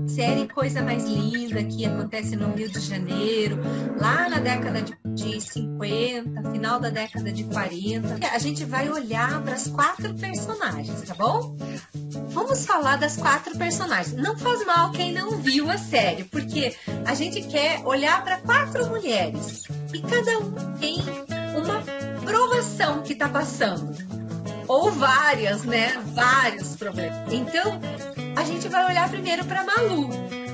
Série Coisa Mais Linda, que acontece no Rio de Janeiro, lá na década de 50, final da década de 40. A gente vai olhar para as 4 personagens, tá bom? Vamos falar das 4 personagens. Não faz mal quem não viu a série, porque a gente quer olhar para 4 mulheres e cada um tem uma provação que está passando. Ou várias, né? Vários problemas. Então, a gente vai olhar primeiro para Malu.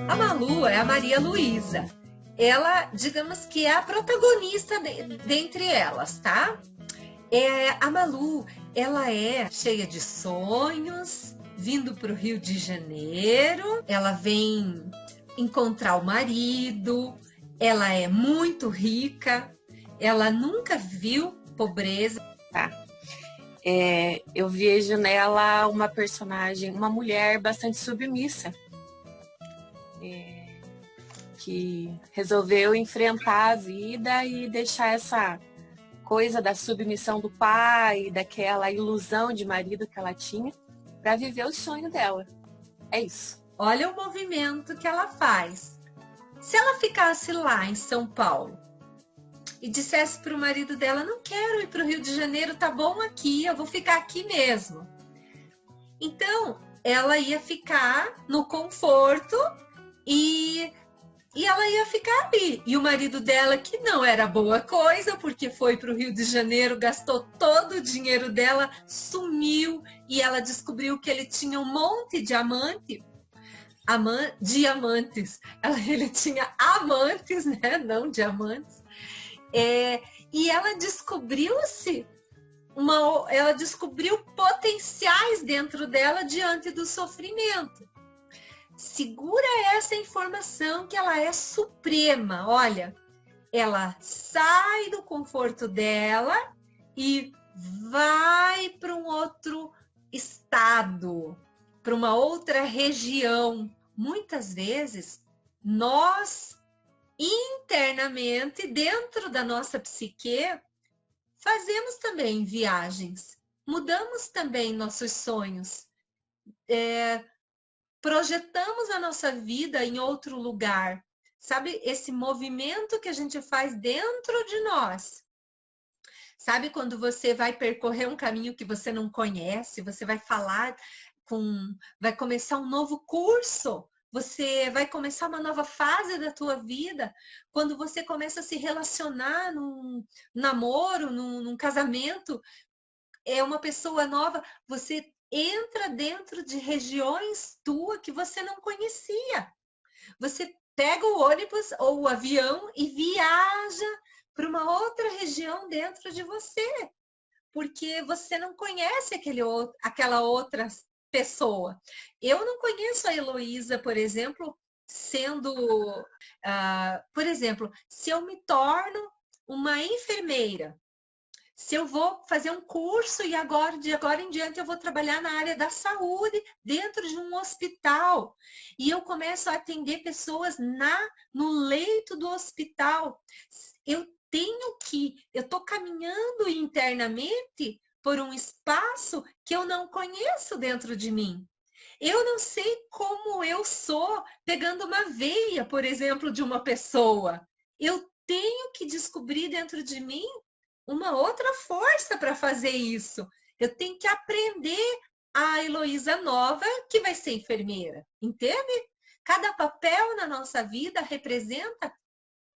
A Malu é a Maria Luísa. Ela, digamos que é a protagonista dentre elas, tá? A Malu, ela é cheia de sonhos, vindo para o Rio de Janeiro. Ela vem encontrar o marido. Ela é muito rica. Ela nunca viu pobreza. Tá. Eu vejo nela uma personagem, uma mulher bastante submissa, que resolveu enfrentar a vida e deixar essa coisa da submissão do pai, daquela ilusão de marido que ela tinha, para viver o sonho dela. É isso. Olha o movimento que ela faz. Se ela ficasse lá em São Paulo e dissesse para o marido dela, não quero ir para o Rio de Janeiro, tá bom aqui, eu vou ficar aqui mesmo. Então, ela ia ficar no conforto e ela ia ficar ali. E o marido dela, que não era boa coisa, porque foi para o Rio de Janeiro, gastou todo o dinheiro dela, sumiu, e ela descobriu que ele tinha um monte de diamantes. Ele tinha amantes, né? Não diamantes. E ela descobriu potenciais dentro dela diante do sofrimento. Segura essa informação que ela é suprema. Olha, ela sai do conforto dela e vai para um outro estado, para uma outra região. Muitas vezes, nós internamente, dentro da nossa psique, fazemos também viagens, mudamos também nossos sonhos, projetamos a nossa vida em outro lugar. Sabe, esse movimento que a gente faz dentro de nós. Sabe quando você vai percorrer um caminho que você não conhece, você vai vai começar um novo curso, você vai começar uma nova fase da tua vida, quando você começa a se relacionar num namoro, num casamento, é uma pessoa nova, você entra dentro de regiões tua que você não conhecia. Você pega o ônibus ou o avião e viaja para uma outra região dentro de você, porque você não conhece aquela outra pessoa. Eu não conheço a Heloísa, por exemplo, por exemplo, se eu me torno uma enfermeira, se eu vou fazer um curso e de agora em diante eu vou trabalhar na área da saúde, dentro de um hospital, e eu começo a atender pessoas no leito do hospital, eu estou caminhando internamente por um espaço que eu não conheço dentro de mim. Eu não sei como eu sou pegando uma veia, por exemplo, de uma pessoa. Eu tenho que descobrir dentro de mim uma outra força para fazer isso. Eu tenho que aprender a Heloísa nova, que vai ser enfermeira, entende? Cada papel na nossa vida representa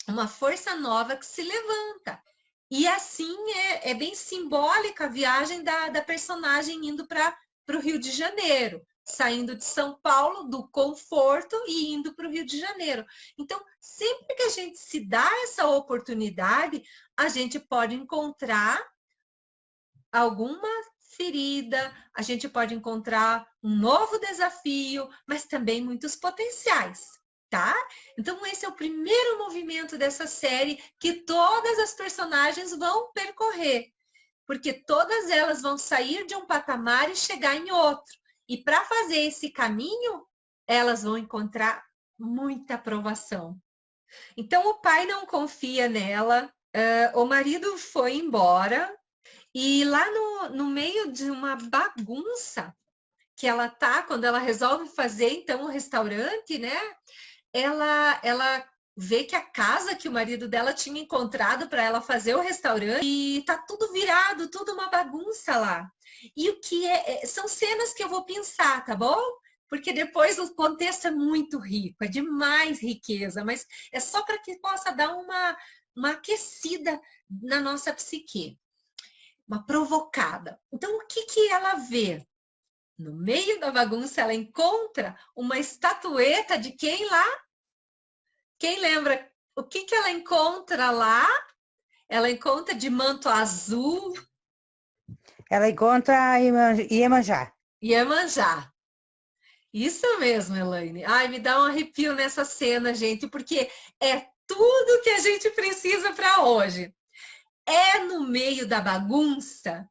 uma força nova que se levanta. E assim é bem simbólica a viagem da personagem indo para o Rio de Janeiro, saindo de São Paulo, do conforto, e indo para o Rio de Janeiro. Então, sempre que a gente se dá essa oportunidade, a gente pode encontrar alguma ferida, a gente pode encontrar um novo desafio, mas também muitos potenciais. Tá? Então esse é o primeiro movimento dessa série que todas as personagens vão percorrer, porque todas elas vão sair de um patamar e chegar em outro. E para fazer esse caminho, elas vão encontrar muita aprovação. Então o pai não confia nela, o marido foi embora, e lá no meio de uma bagunça, que ela tá, quando ela resolve fazer então o restaurante, né? Ela vê que a casa que o marido dela tinha encontrado para ela fazer o restaurante e tá tudo virado, tudo uma bagunça lá. E o que são cenas que eu vou pensar, tá bom? Porque depois o contexto é muito rico, é demais riqueza, mas é só para que possa dar uma aquecida na nossa psique, uma provocada. Então, o que que ela vê? No meio da bagunça, ela encontra uma estatueta de quem lá? Quem lembra o que que ela encontra lá? Ela encontra de manto azul. Ela encontra Iemanjá. Iemanjá. Isso mesmo, Elaine. Ai, me dá um arrepio nessa cena, gente, porque é tudo que a gente precisa para hoje. É no meio da bagunça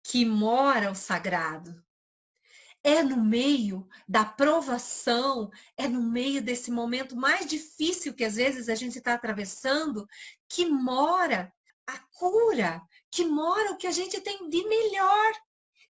que mora o sagrado. É no meio da provação, é no meio desse momento mais difícil que às vezes a gente está atravessando, que mora a cura, que mora o que a gente tem de melhor.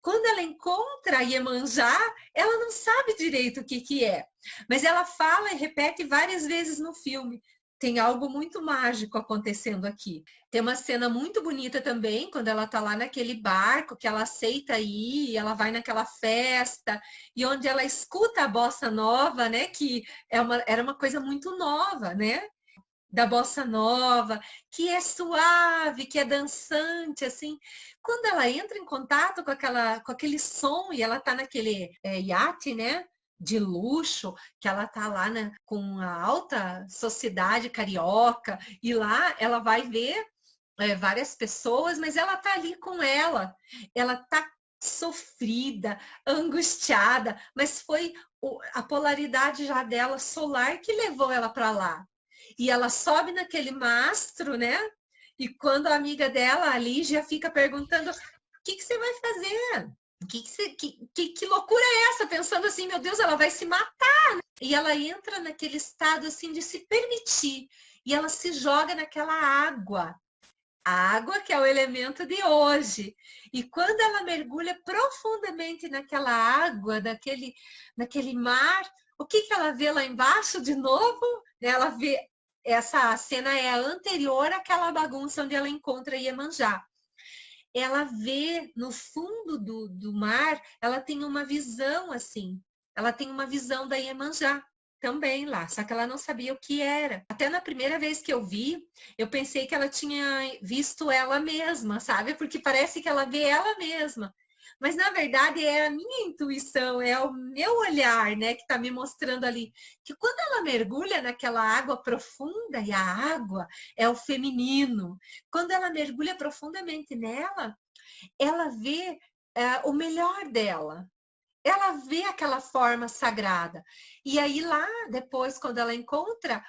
Quando ela encontra a Iemanjá, ela não sabe direito o que que é, mas ela fala e repete várias vezes no filme. Tem algo muito mágico acontecendo aqui. Tem uma cena muito bonita também, quando ela tá lá naquele barco, que ela aceita ir, ela vai naquela festa, e onde ela escuta a bossa nova, né? Que era uma coisa muito nova, né? Da bossa nova, que é suave, que é dançante, assim. Quando ela entra em contato com aquele som e ela tá naquele iate, né? De luxo, que ela tá lá com a alta sociedade carioca, e lá ela vai ver várias pessoas, mas ela tá ali com ela tá sofrida, angustiada, mas foi a polaridade já dela solar que levou ela para lá. E ela sobe naquele mastro, né? E quando a amiga dela, a Lígia, fica perguntando: o que que você vai fazer? Que loucura é essa? Pensando assim, meu Deus, ela vai se matar, né? E ela entra naquele estado assim de se permitir. E ela se joga naquela água. A água que é o elemento de hoje. E quando ela mergulha profundamente naquela água, naquele mar, o que que ela vê lá embaixo de novo? Ela vê, essa cena é anterior àquela bagunça onde ela encontra Iemanjá. Ela vê no fundo do mar, ela tem uma visão assim. Ela tem uma visão da Iemanjá também lá, só que ela não sabia o que era. Até na primeira vez que eu vi, eu pensei que ela tinha visto ela mesma, sabe? Porque parece que ela vê ela mesma. Mas na verdade é a minha intuição, é o meu olhar, né, que está me mostrando ali que quando ela mergulha naquela água profunda, e a água é o feminino, quando ela mergulha profundamente nela, ela vê o melhor dela. Ela vê aquela forma sagrada. E aí lá, depois, quando ela encontra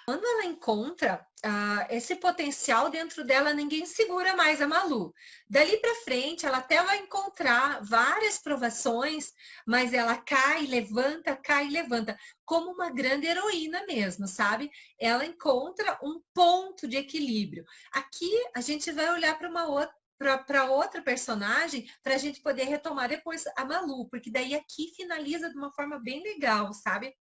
esse potencial dentro dela, ninguém segura mais a Malu. Dali para frente, ela até vai encontrar várias provações, mas ela cai, cai e levanta, como uma grande heroína mesmo, sabe? Ela encontra um ponto de equilíbrio. Aqui, a gente vai olhar para outra personagem, para a gente poder retomar depois a Malu, porque daí aqui finaliza de uma forma bem legal, sabe?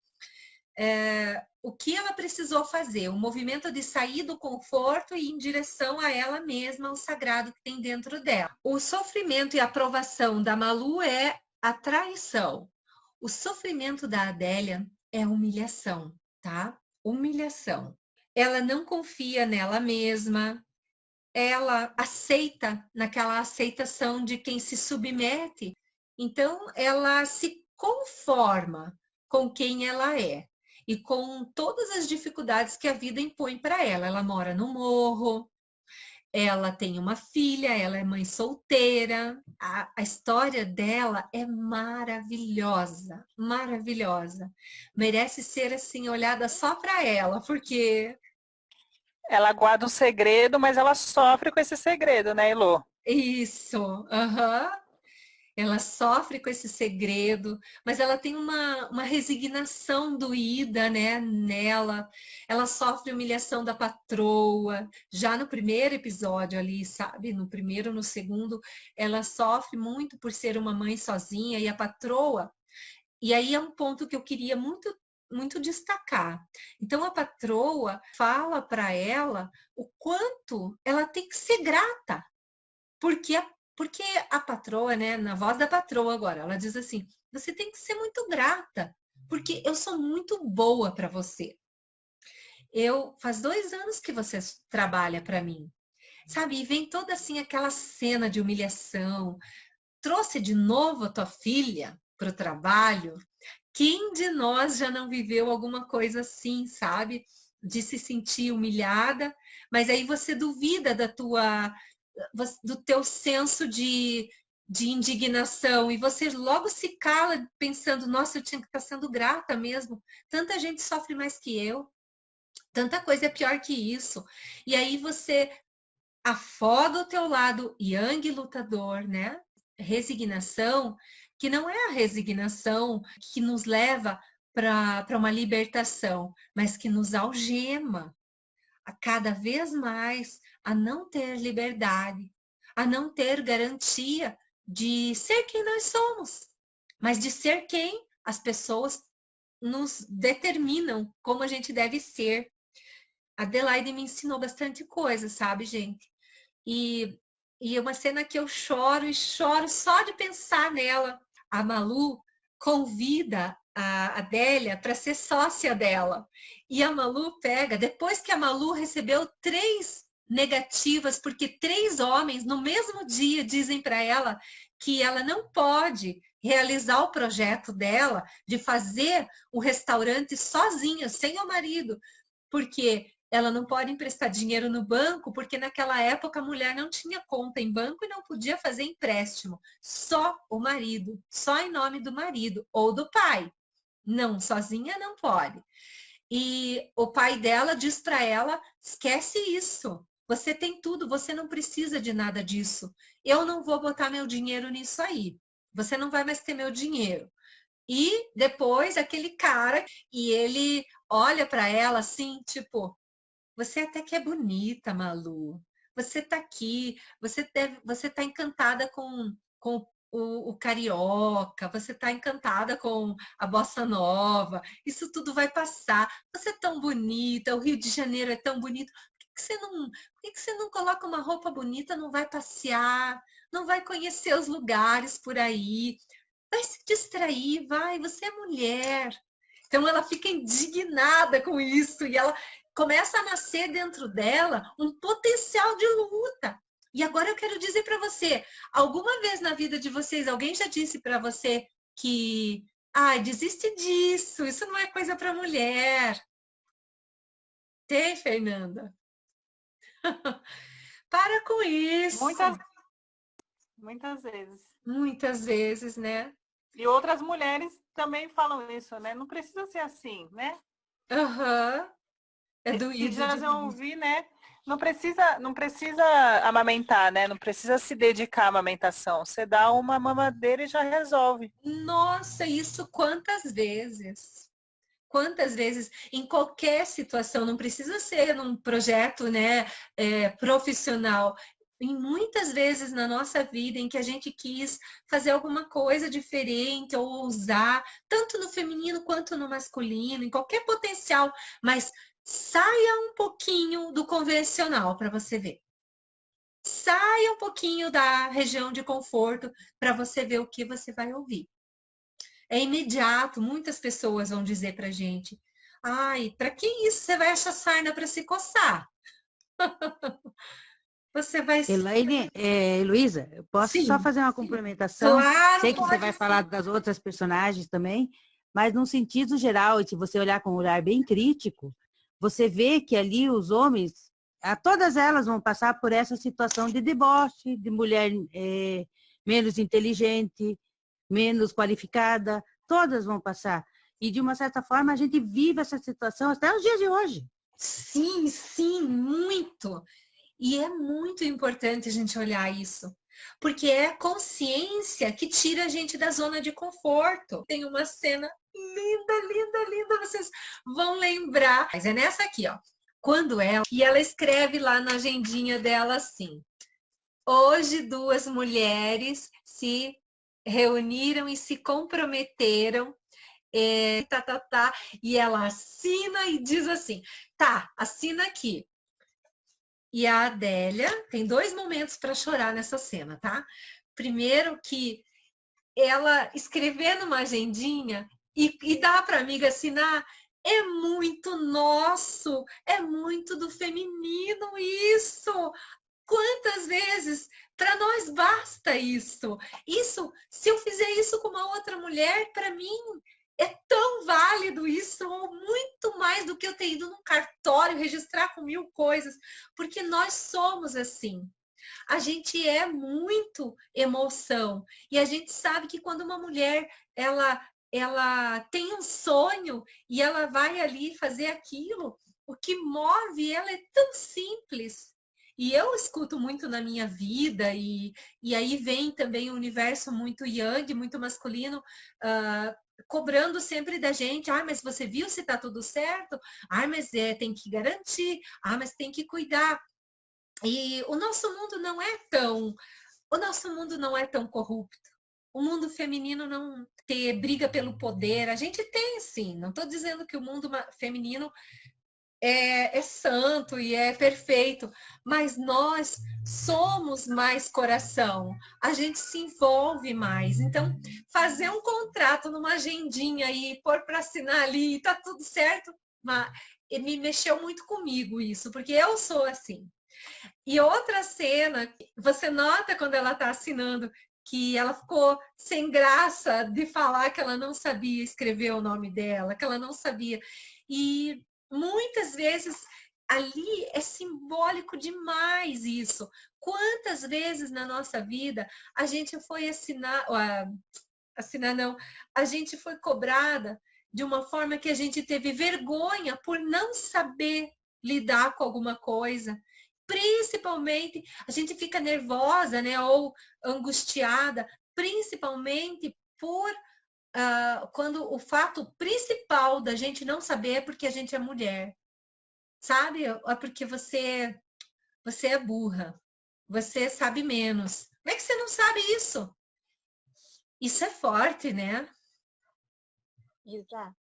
O que ela precisou fazer, o movimento de sair do conforto e ir em direção a ela mesma, ao sagrado que tem dentro dela. O sofrimento e a aprovação da Malu é a traição. O sofrimento da Adélia é humilhação, tá? Humilhação. Ela não confia nela mesma, ela aceita naquela aceitação de quem se submete. Então, ela se conforma com quem ela é e com todas as dificuldades que a vida impõe para ela. Ela mora no morro, ela tem uma filha, ela é mãe solteira. A história dela é maravilhosa, maravilhosa. Merece ser assim olhada só para ela, porque ela guarda um segredo, mas ela sofre com esse segredo, né, Elô? isso, aham. Ela sofre com esse segredo, mas ela tem uma resignação doída, né, nela. Ela sofre humilhação da patroa. Já no primeiro episódio ali, sabe? No primeiro, no segundo, ela sofre muito por ser uma mãe sozinha e a patroa E aí é um ponto que eu queria muito destacar. Então a patroa fala para ela o quanto ela tem que ser grata, porque a patroa, né, na voz da patroa agora, ela diz assim: você tem que ser muito grata, porque eu sou muito boa para você. Faz 2 anos que você trabalha para mim, sabe? E vem toda assim aquela cena de humilhação. Trouxe de novo a tua filha para o trabalho. Quem de nós já não viveu alguma coisa assim, sabe? De se sentir humilhada, mas aí você duvida do teu senso de indignação e você logo se cala pensando, nossa, eu tinha que estar sendo grata mesmo. Tanta gente sofre mais que eu, tanta coisa é pior que isso. E aí você afoga o teu lado yang lutador, né? Resignação, que não é a resignação que nos leva para uma libertação, mas que nos algema a cada vez mais a não ter liberdade, a não ter garantia de ser quem nós somos, mas de ser quem as pessoas nos determinam como a gente deve ser. A Adelaide me ensinou bastante coisa, sabe, gente? E, e é uma cena que eu choro e choro só de pensar nela. A Malu convida a Adélia para ser sócia dela. E a Malu pega, depois que a Malu recebeu 3 negativas, porque 3 homens no mesmo dia dizem para ela que ela não pode realizar o projeto dela de fazer o restaurante sozinha, sem o marido, porque ela não pode emprestar dinheiro no banco, porque naquela época a mulher não tinha conta em banco e não podia fazer empréstimo. Só o marido, só em nome do marido ou do pai. Não, sozinha não pode. E o pai dela diz para ela: esquece isso. Você tem tudo, você não precisa de nada disso. Eu não vou botar meu dinheiro nisso aí. Você não vai mais ter meu dinheiro. E depois aquele cara, e ele olha para ela assim, tipo, você até que é bonita, Malu. Você tá aqui, você tá encantada com o carioca, você tá encantada com a bossa nova. Isso tudo vai passar. Você é tão bonita, o Rio de Janeiro é tão bonito. Por que você não coloca uma roupa bonita, não vai passear, não vai conhecer os lugares por aí? Vai se distrair, vai, você é mulher. Então ela fica indignada com isso e ela começa a nascer dentro dela um potencial de luta. E agora eu quero dizer para você, alguma vez na vida de vocês alguém já disse para você que, desiste disso, isso não é coisa para mulher. Tem, Fernanda? Para com isso. Muitas vezes. Muitas vezes, né? E outras mulheres também falam isso, né? Não precisa ser assim, né? Aham. É Esses doído dias de eu ouvi, né? Não precisa amamentar, né? Não precisa se dedicar à amamentação. Você dá uma mamadeira e já resolve. Nossa, isso quantas vezes? Quantas vezes, em qualquer situação, não precisa ser num projeto, né, profissional. Em muitas vezes na nossa vida em que a gente quis fazer alguma coisa diferente ou ousar, tanto no feminino quanto no masculino, em qualquer potencial, mas saia um pouquinho do convencional para você ver. Saia um pouquinho da região de conforto para você ver o que você vai ouvir. É imediato, muitas pessoas vão dizer pra gente: ai, para que isso? Você vai achar sarna para se coçar. Você vai. Elaine, Heloísa, eu posso só Sim, fazer uma complementação? claro, Sei que você pode vai falar sim. das outras personagens também, mas num sentido geral, e se você olhar com um olhar bem crítico, você vê que ali os homens, todas elas vão passar por essa situação de deboche, de mulher menos inteligente, menos qualificada, todas vão passar. E de uma certa forma a gente vive essa situação até os dias de hoje. Sim, sim, muito. E é muito importante a gente olhar isso, porque é a consciência que tira a gente da zona de conforto. Tem uma cena linda, linda, linda, vocês vão lembrar. Mas é nessa aqui, ó. E ela escreve lá na agendinha dela assim: hoje 2 mulheres se reuniram e se comprometeram. E ela assina e diz assim, tá, assina aqui. E a Adélia tem 2 momentos para chorar nessa cena, tá? Primeiro que ela escrever numa agendinha e dar para a amiga assinar é muito nosso, é muito do feminino isso. Quantas vezes para nós basta isso? Isso, se eu fizer isso com uma outra mulher, para mim é tão válido isso, ou muito mais do que eu ter ido num cartório registrar com 1000 coisas, porque nós somos assim. A gente é muito emoção e a gente sabe que quando uma mulher ela tem um sonho e ela vai ali fazer aquilo, o que move ela é tão simples. E eu escuto muito na minha vida, e aí vem também o universo muito yang, muito masculino, cobrando sempre da gente, mas você viu se tá tudo certo? Mas tem que garantir, mas tem que cuidar. E o nosso mundo não é tão corrupto. O mundo feminino não briga pelo poder. A gente tem, sim. Não estou dizendo que o mundo feminino é santo e é perfeito, mas nós somos mais coração. A gente se envolve mais. Então, fazer um contrato numa agendinha e pôr para assinar ali e tá tudo certo, me mexeu muito comigo isso, porque eu sou assim. E outra cena, você nota quando ela está assinando que ela ficou sem graça de falar que ela não sabia escrever o nome dela, que ela não sabia. E muitas vezes ali é simbólico demais isso. Quantas vezes na nossa vida a gente foi a gente foi cobrada de uma forma que a gente teve vergonha por não saber lidar com alguma coisa. Principalmente, a gente fica nervosa, né, ou angustiada, principalmente por quando o fato principal da gente não saber é porque a gente é mulher, sabe? É porque você é burra, você sabe menos. Como é que você não sabe isso? Isso é forte, né? Isa,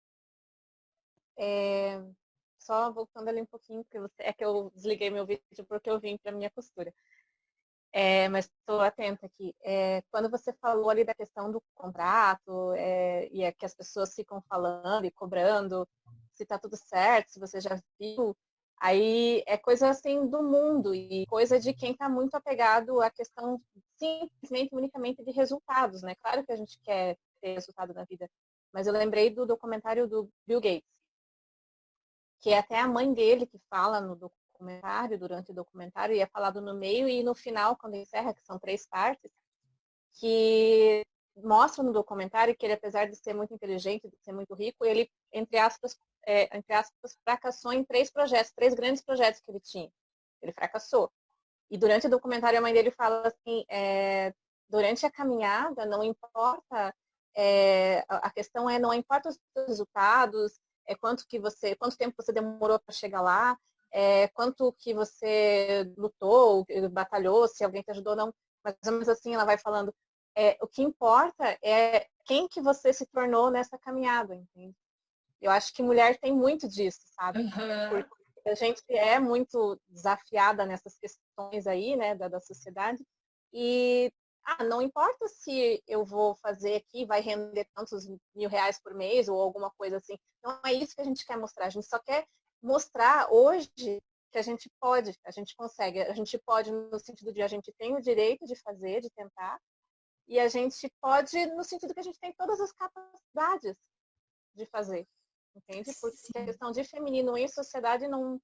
só voltando ali um pouquinho, porque é que eu desliguei meu vídeo porque eu vim para minha costura. Mas estou atenta aqui. Quando você falou ali da questão do contrato, e é que as pessoas ficam falando e cobrando se está tudo certo, se você já viu, aí é coisa assim do mundo e coisa de quem está muito apegado à questão simplesmente, unicamente de resultados, né? Claro que a gente quer ter resultado na vida, mas eu lembrei do documentário do Bill Gates, que é até a mãe dele que fala no documentário, durante o documentário, e é falado no meio e no final, quando encerra, que são 3 partes, que mostra no documentário que ele, apesar de ser muito inteligente, de ser muito rico, ele, entre aspas, fracassou em 3 projetos, 3 grandes projetos que ele tinha. Ele fracassou. E durante o documentário a mãe dele fala assim, durante a caminhada, não importa, a questão não importa os resultados, quanto tempo você demorou para chegar lá, quanto que você lutou, batalhou, se alguém te ajudou ou não, mais ou menos assim ela vai falando, o que importa é quem que você se tornou nessa caminhada, entende? Eu acho que mulher tem muito disso, sabe? Porque a gente é muito desafiada nessas questões aí, né, da sociedade, e não importa se eu vou fazer aqui, vai render tantos R$1.000 por mês ou alguma coisa assim. Não é isso que a gente quer mostrar. A gente só quer mostrar hoje que a gente pode, a gente consegue. A gente pode no sentido de a gente tem o direito de fazer, de tentar, e a gente pode no sentido que a gente tem todas as capacidades de fazer, entende? Porque a questão de feminino em sociedade não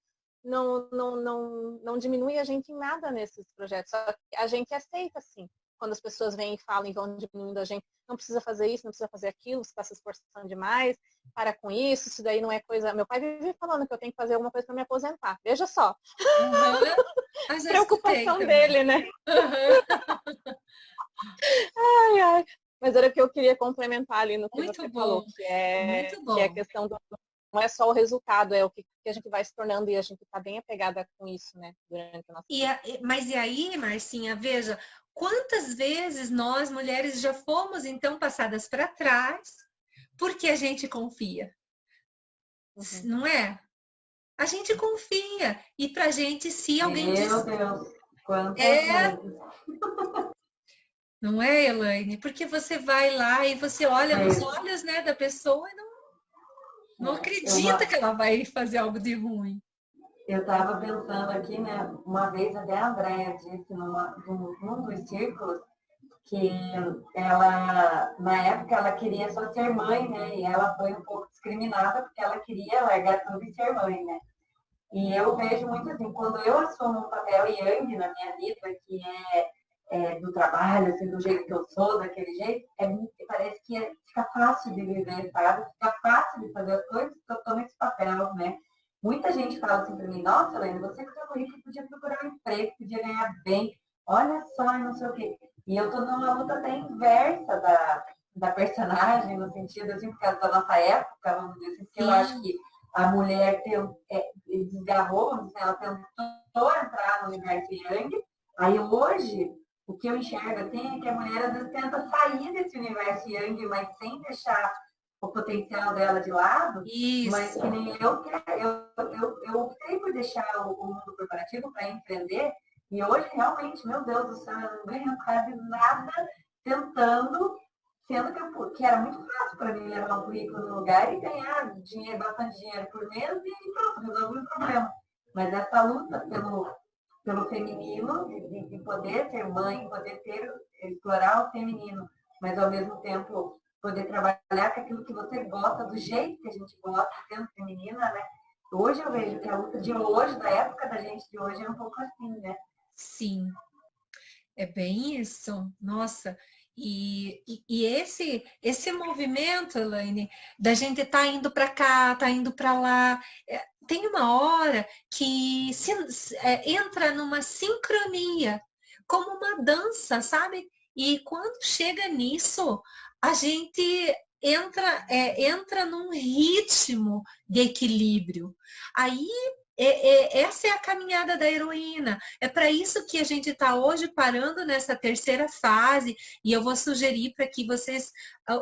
diminui a gente em nada nesses projetos. Só que a gente aceita, sim. Quando as pessoas vêm e falam e vão diminuindo a gente, não precisa fazer isso, não precisa fazer aquilo, você está se esforçando demais, para com isso daí não é coisa... Meu pai vive falando que eu tenho que fazer alguma coisa para me aposentar. Veja só. Preocupação dele, né? Ai, ai. Mas era o que eu queria complementar ali no que muito você bom. falou, que é a questão do... Não é só o resultado, é o que a gente vai se tornando e a gente está bem apegada com isso, né? Durante a nossa vida. Mas e aí, Marcinha, veja, Quantas vezes nós, mulheres, já fomos, então, passadas para trás porque a gente confia? Não é? A gente confia. E pra gente, se alguém diz... Meu Deus, quantas É, vezes. não é, Elaine? Porque você vai lá e você olha nos olhos, né, da pessoa e não acredita que ela vai fazer algo de ruim. Eu estava pensando aqui, né? Uma vez até a Andréia disse num dos círculos que ela, na época, ela queria só ser mãe, né? E ela foi um pouco discriminada porque ela queria largar tudo e ser mãe, né? E eu vejo muito assim, quando eu assumo um papel yang na minha vida, que é do trabalho, assim, do jeito que eu sou, daquele jeito, parece que fica fácil de viver, sabe? Fica fácil de fazer as coisas que eu tô nesse papel, né? Muita gente fala assim pra mim, nossa, Helena, você com seu currículo podia procurar um emprego, podia ganhar bem, olha só, não sei o quê. E eu tô numa luta até inversa da personagem, no sentido, assim, por causa da nossa época, vamos dizer assim, porque eu acho que a mulher desgarrou, vamos dizer, ela tentou entrar no universo yang, aí hoje, o que eu enxergo assim é que a mulher às vezes tenta sair desse universo yang, mas sem deixar o potencial dela de lado, Isso. Mas que nem eu optei por deixar o mundo corporativo para empreender, e hoje realmente, meu Deus do céu, eu não ganho quase nada tentando, sendo que era muito fácil para mim levar um currículo no lugar e ganhar dinheiro, bastante dinheiro por mês e pronto, resolvi o problema. Mas essa luta pelo feminino, de poder ser mãe, poder explorar o feminino, mas ao mesmo tempo poder trabalhar com aquilo que você gosta, do jeito que a gente gosta, sendo feminina, né? Hoje eu vejo que a luta de hoje, da época da gente de hoje, é um pouco assim, né? Sim, é bem isso. Nossa, e esse movimento, Elaine, da gente tá indo para cá, tá indo para lá, tem uma hora que entra numa sincronia, como uma dança, sabe? E quando chega nisso, a gente entra num ritmo de equilíbrio. Aí essa é a caminhada da heroína. É para isso que a gente está hoje parando nessa terceira fase, e eu vou sugerir para que vocês,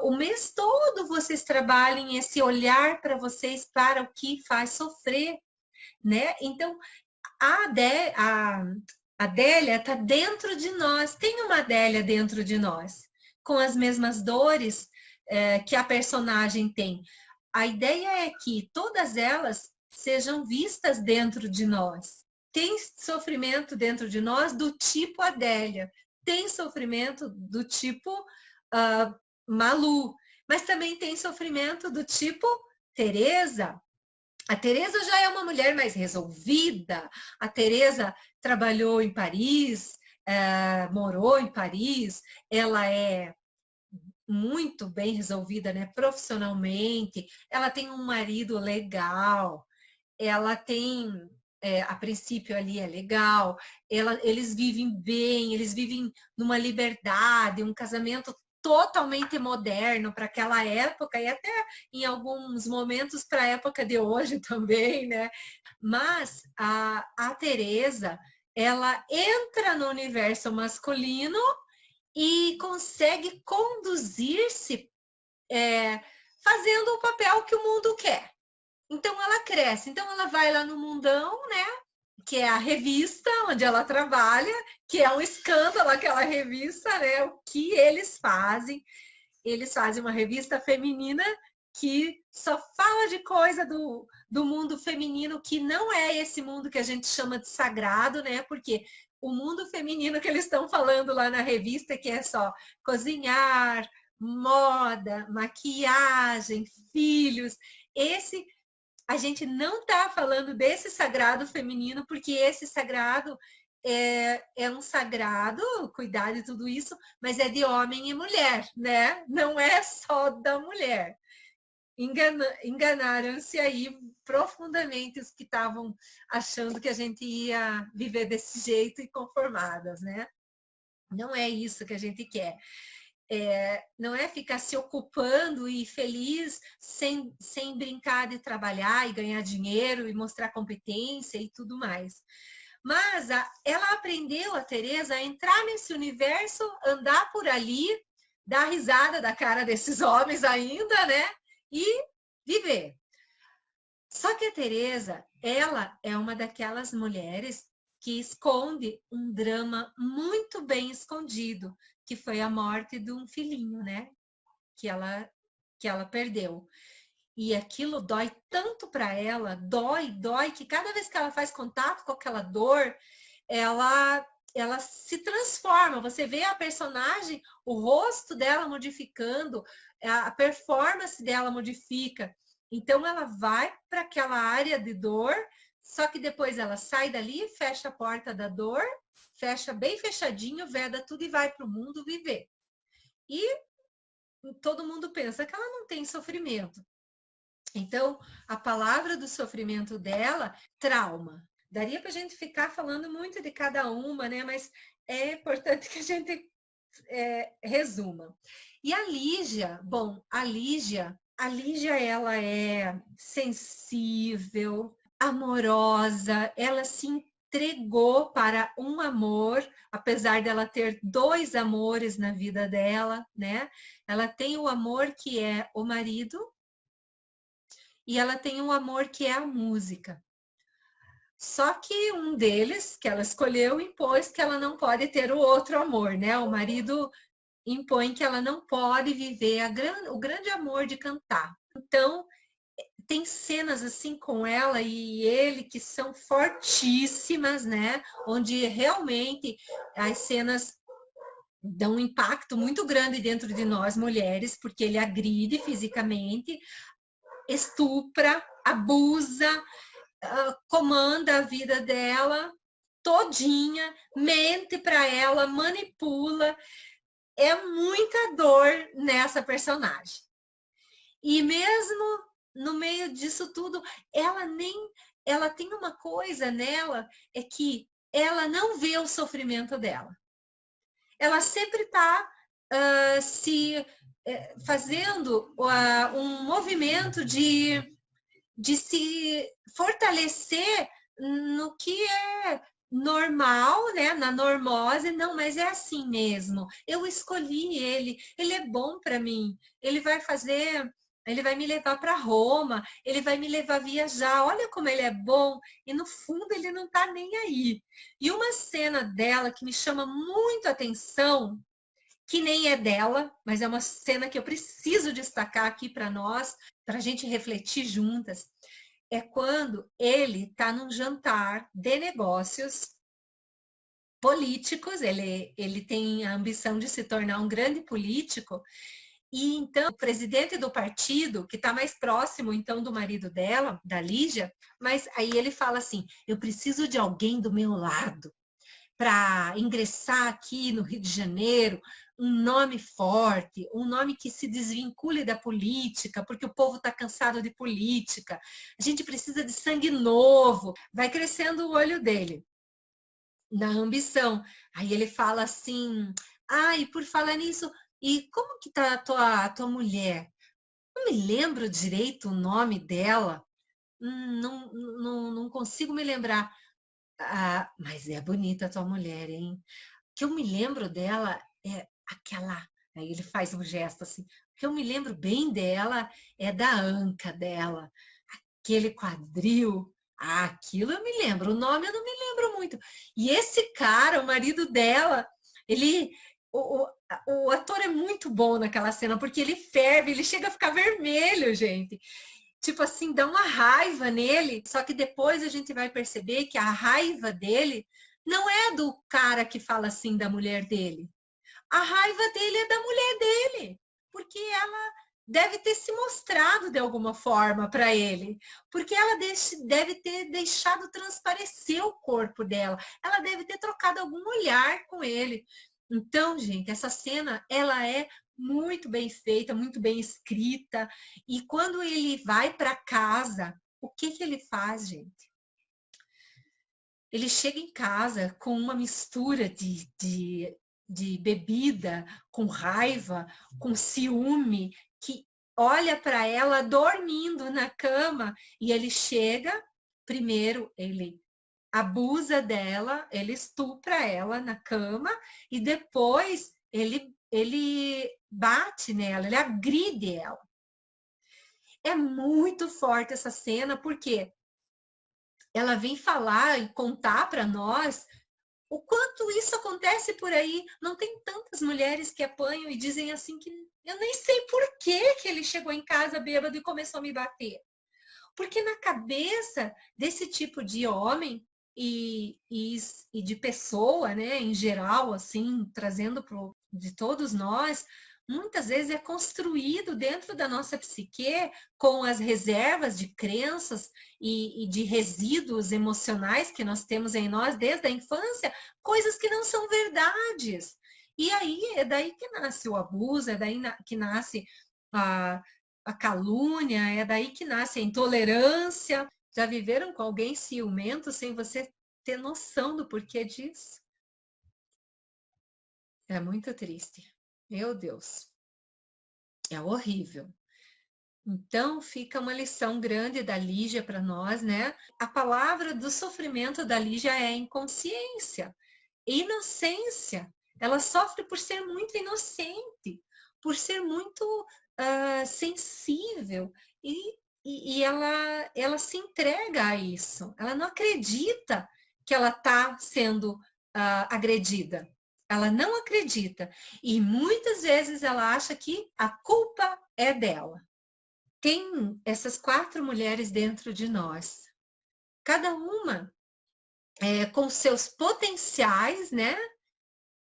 o mês todo, vocês trabalhem esse olhar para vocês, para o que faz sofrer, né? Então, a Adélia está dentro de nós, tem uma Adélia dentro de nós, com as mesmas dores que a personagem tem. A ideia é que todas elas sejam vistas dentro de nós. Tem sofrimento dentro de nós do tipo Adélia, tem sofrimento do tipo Malu, mas também tem sofrimento do tipo Teresa. A Teresa já é uma mulher mais resolvida. A Teresa trabalhou em Paris, morou em Paris, ela é muito bem resolvida, né, profissionalmente. Ela tem um marido legal, ela tem, a princípio ali é legal, eles vivem bem, eles vivem numa liberdade, um casamento totalmente moderno para aquela época e até em alguns momentos para a época de hoje também, né? Mas a Teresa, ela entra no universo masculino e consegue conduzir-se fazendo o papel que o mundo quer. Então ela cresce, então ela vai lá no Mundão, né? Que é a revista onde ela trabalha, que é um escândalo aquela revista, né? O que eles fazem? Eles fazem uma revista feminina que só fala de coisa do mundo feminino, que não é esse mundo que a gente chama de sagrado, né? Porque o mundo feminino que eles estão falando lá na revista, que é só cozinhar, moda, maquiagem, filhos, a gente não está falando desse sagrado feminino, porque esse sagrado é um sagrado, cuidar de tudo isso, mas é de homem e mulher, né? Não é só da mulher. Enganaram-se aí profundamente os que estavam achando que a gente ia viver desse jeito e conformadas, né? Não é isso que a gente quer. Não é ficar se ocupando e feliz sem brincar de trabalhar e ganhar dinheiro e mostrar competência e tudo mais. Mas ela aprendeu, a Teresa, a entrar nesse universo, andar por ali, dar risada da cara desses homens ainda, né? E viver. Só que a Teresa, ela é uma daquelas mulheres que esconde um drama muito bem escondido, que foi a morte de um filhinho, né? Que ela perdeu. E aquilo dói tanto para ela, dói, que cada vez que ela faz contato com aquela dor, ela se transforma. Você vê a personagem, o rosto dela modificando, a performance dela modifica. Então ela vai para aquela área de dor, só que depois ela sai dali, fecha a porta da dor, fecha bem fechadinho, veda tudo e vai para o mundo viver. E todo mundo pensa que ela não tem sofrimento. Então, a palavra do sofrimento dela, trauma. Daria para a gente ficar falando muito de cada uma, né? Mas é importante que a gente resuma. E a Lígia, bom, a Lígia, ela é sensível, amorosa, ela se entregou para um amor, apesar dela ter 2 amores na vida dela, né? Ela tem o amor que é o marido, e ela tem um amor que é a música. Só que um deles, que ela escolheu, impôs que ela não pode ter o outro amor, né? O marido impõe que ela não pode viver o grande amor de cantar. Então, tem cenas assim com ela e ele que são fortíssimas, né? Onde realmente as cenas dão um impacto muito grande dentro de nós mulheres, porque ele agride fisicamente, estupra, abusa, comanda a vida dela todinha, mente para ela, manipula. É muita dor nessa personagem. E mesmo no meio disso tudo, ela tem uma coisa nela, é que ela não vê o sofrimento dela. Ela sempre está fazendo um movimento de se fortalecer no que é normal, né? Na normose, não, mas é assim mesmo. Eu escolhi ele é bom para mim. Ele vai me levar para Roma, ele vai me levar a viajar. Olha como ele é bom. E no fundo ele não tá nem aí. E uma cena dela que me chama muito a atenção, que nem é dela, mas é uma cena que eu preciso destacar aqui para nós, para a gente refletir juntas, é quando ele está num jantar de negócios políticos, ele tem a ambição de se tornar um grande político, e então o presidente do partido, que está mais próximo então do marido dela, da Lígia, mas aí ele fala assim, eu preciso de alguém do meu lado para ingressar aqui no Rio de Janeiro, um nome forte, um nome que se desvincule da política, porque o povo está cansado de política. A gente precisa de sangue novo. Vai crescendo o olho dele na ambição. Aí ele fala assim, e por falar nisso, e como que tá a tua mulher? Não me lembro direito o nome dela. Não consigo me lembrar. Mas é bonita a tua mulher, hein? O que eu me lembro dela é aquela. Aí ele faz um gesto assim. O que eu me lembro bem dela é da anca dela, aquele quadril. Aquilo eu me lembro. O nome eu não me lembro muito. E esse cara, o marido dela, o ator é muito bom naquela cena, porque ele ferve, ele chega a ficar vermelho, gente. Tipo assim, dá uma raiva nele, só que depois a gente vai perceber que a raiva dele não é do cara que fala assim da mulher dele. A raiva dele é da mulher dele, porque ela deve ter se mostrado de alguma forma para ele, porque ela deve ter deixado transparecer o corpo dela, ela deve ter trocado algum olhar com ele. Então, gente, essa cena, ela é muito bem feita, muito bem escrita. E quando ele vai para casa, o que ele faz, gente? Ele chega em casa com uma mistura de bebida, com raiva, com ciúme, que olha para ela dormindo na cama e ele chega, primeiro ele abusa dela, ele estupra ela na cama e depois ele bate nela, ele agride ela. É muito forte essa cena, porque ela vem falar e contar para nós o quanto isso acontece por aí. Não tem tantas mulheres que apanham e dizem assim que eu nem sei por que ele chegou em casa bêbado e começou a me bater. Porque na cabeça desse tipo de homem e de pessoa, né, em geral, assim, trazendo de todos nós, muitas vezes é construído dentro da nossa psique, com as reservas de crenças e de resíduos emocionais que nós temos em nós desde a infância, coisas que não são verdades. E aí é daí que nasce o abuso, é daí que nasce a calúnia, é daí que nasce a intolerância. Já viveram com alguém ciumento sem você ter noção do porquê disso? É muito triste. Meu Deus. É horrível. Então, fica uma lição grande da Lígia para nós, né? A palavra do sofrimento da Lígia é inconsciência, inocência. Ela sofre por ser muito inocente, por ser muito sensível. E ela se entrega a isso. Ela não acredita que ela está sendo agredida. Ela não acredita. E muitas vezes ela acha que a culpa é dela. Tem essas 4 mulheres dentro de nós. Cada uma com seus potenciais, né?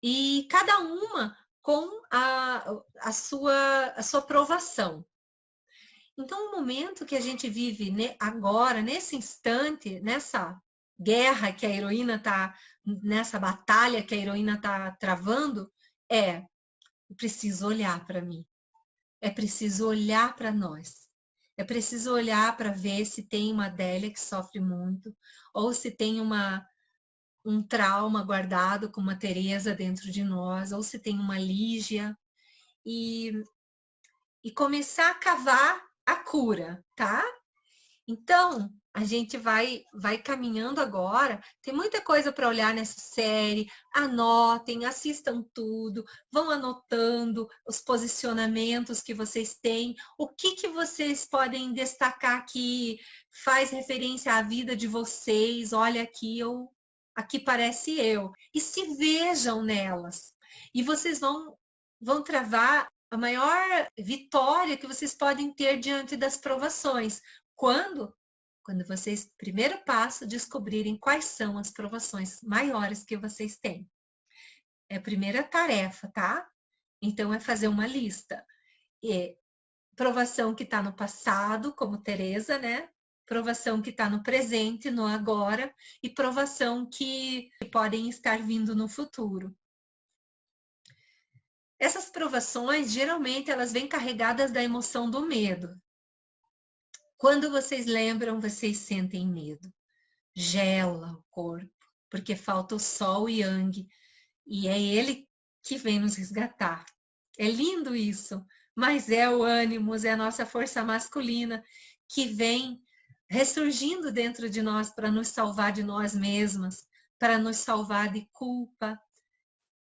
E cada uma com a sua provação. Então, o momento que a gente vive agora, nesse instante, nessa guerra que a heroína está, nessa batalha que a heroína está travando, é preciso olhar para mim. É preciso olhar para nós. É preciso olhar para ver se tem uma Adélia que sofre muito, ou se tem um trauma guardado com uma Teresa dentro de nós, ou se tem uma Lígia, e começar a cavar a cura, tá? Então, a gente vai caminhando agora. Tem muita coisa para olhar nessa série. Anotem, assistam tudo, vão anotando os posicionamentos que vocês têm, o que vocês podem destacar que faz referência à vida de vocês. Olha aqui, aqui parece eu. E se vejam nelas. E vocês vão travar a maior vitória que vocês podem ter diante das provações. Quando vocês, primeiro passo, descobrirem quais são as provações maiores que vocês têm. É a primeira tarefa, tá? Então, é fazer uma lista. Provação que está no passado, como Teresa, né? Provação que está no presente, no agora, e provação que podem estar vindo no futuro. Essas provações, geralmente, elas vêm carregadas da emoção do medo. Quando vocês lembram, vocês sentem medo. Gela o corpo, porque falta o sol e yang, e é ele que vem nos resgatar. É lindo isso, mas é o ânimo, é a nossa força masculina que vem ressurgindo dentro de nós para nos salvar de nós mesmas, para nos salvar de culpa.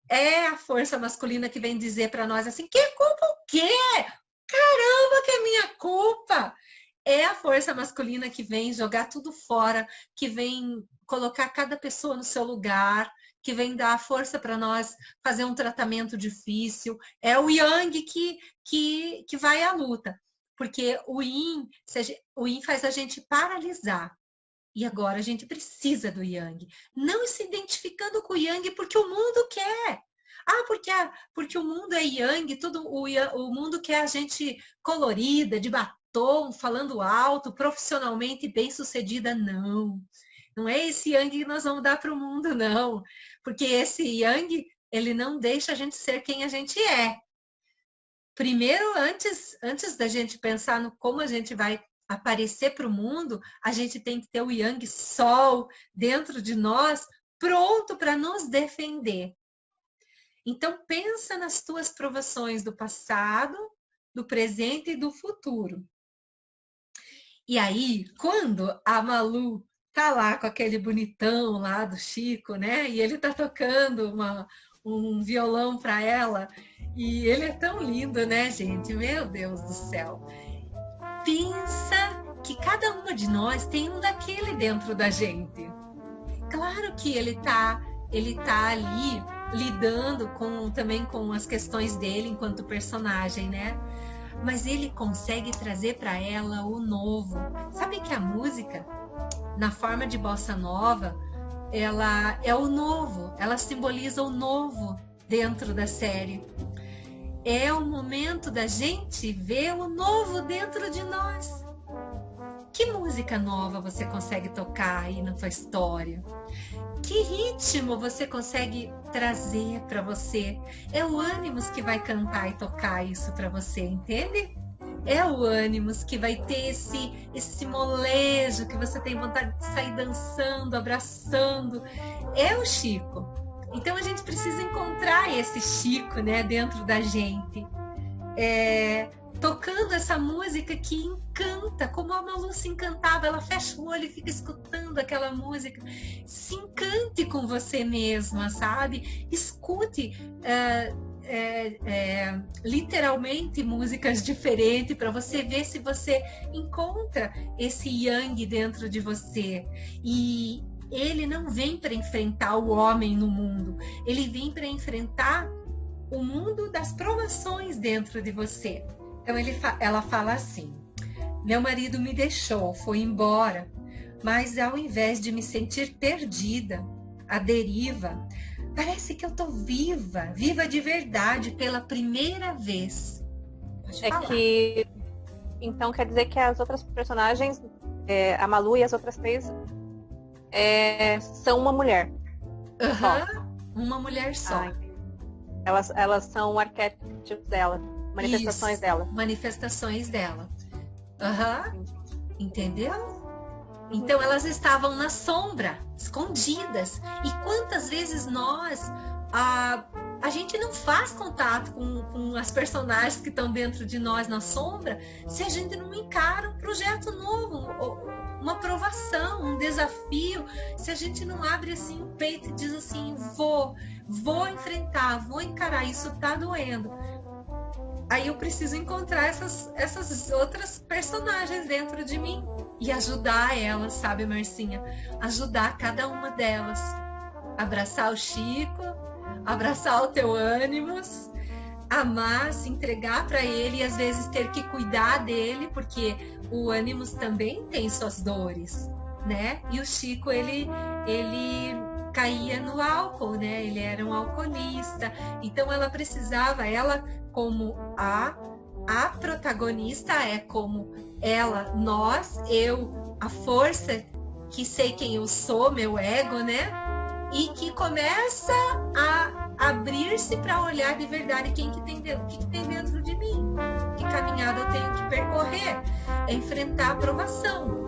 É a força masculina que vem dizer para nós assim, que culpa o quê? Caramba, que é minha culpa! É a força masculina que vem jogar tudo fora, que vem colocar cada pessoa no seu lugar, que vem dar força para nós fazer um tratamento difícil. É o Yang que vai à luta, porque o Yin faz a gente paralisar. E agora a gente precisa do Yang. Não se identificando com o Yang porque o mundo quer. Porque o mundo é Yang, o mundo quer a gente colorida, de batom, falando alto, profissionalmente bem-sucedida. Não. Não é esse Yang que nós vamos dar para o mundo, não. Porque esse Yang, ele não deixa a gente ser quem a gente é. Primeiro, antes da gente pensar no como a gente vai aparecer para o mundo, a gente tem que ter o Yang Sol dentro de nós, pronto para nos defender. Então, pensa nas tuas provações do passado, do presente e do futuro. E aí, quando a Malu tá lá com aquele bonitão lá do Chico, né? E ele tá tocando um violão para ela. E ele é tão lindo, né, gente? Meu Deus do céu. Pensa que cada uma de nós tem um daquele dentro da gente. Claro que ele tá ali lidando também com as questões dele enquanto personagem, né? Mas ele consegue trazer para ela o novo. Sabe que a música, na forma de bossa nova, ela é o novo, ela simboliza o novo dentro da série. É o momento da gente ver o novo dentro de nós. Que música nova você consegue tocar aí na tua história? Que ritmo você consegue trazer para você? É o Ânimos que vai cantar e tocar isso para você, entende? É o Ânimos que vai ter esse molejo que você tem vontade de sair dançando, abraçando. É o Chico. Então a gente precisa encontrar esse Chico, né, dentro da gente. Tocando essa música que encanta, como a Malu se encantava, ela fecha o olho e fica escutando aquela música. Se encante com você mesma, sabe? Escute literalmente músicas diferentes para você ver se você encontra esse yang dentro de você. E ele não vem para enfrentar o homem no mundo, ele vem para enfrentar o mundo das provações dentro de você. Então ela fala assim: meu marido me deixou, foi embora, mas ao invés de me sentir perdida, à deriva, parece que eu tô viva de verdade pela primeira vez. Pode falar. Que então quer dizer que as outras personagens, a Malu e as outras três, são uma mulher. Uma mulher só. Elas são arquétipos dela. Manifestações dela. Manifestações dela. Entendeu? Então elas estavam na sombra, escondidas. E quantas vezes nós, a gente não faz contato com as personagens que estão dentro de nós na sombra, se a gente não encara um projeto novo, uma provação, um desafio, se a gente não abre assim o peito e diz assim, vou enfrentar, vou encarar, isso tá doendo. Aí eu preciso encontrar essas outras personagens dentro de mim e ajudar elas, sabe, Marcinha? Ajudar cada uma delas. Abraçar o Chico, abraçar o teu Ânimos, amar, se entregar para ele e às vezes ter que cuidar dele, porque o Ânimos também tem suas dores, né? E o Chico, ele caía no álcool, né? Ele era um alcoolista. Então ela precisava, como a protagonista, como ela, nós, eu, a força que sei quem eu sou, meu ego, né? E que começa a abrir-se para olhar de verdade o que tem dentro de mim, que caminhada eu tenho que percorrer, é enfrentar a provação.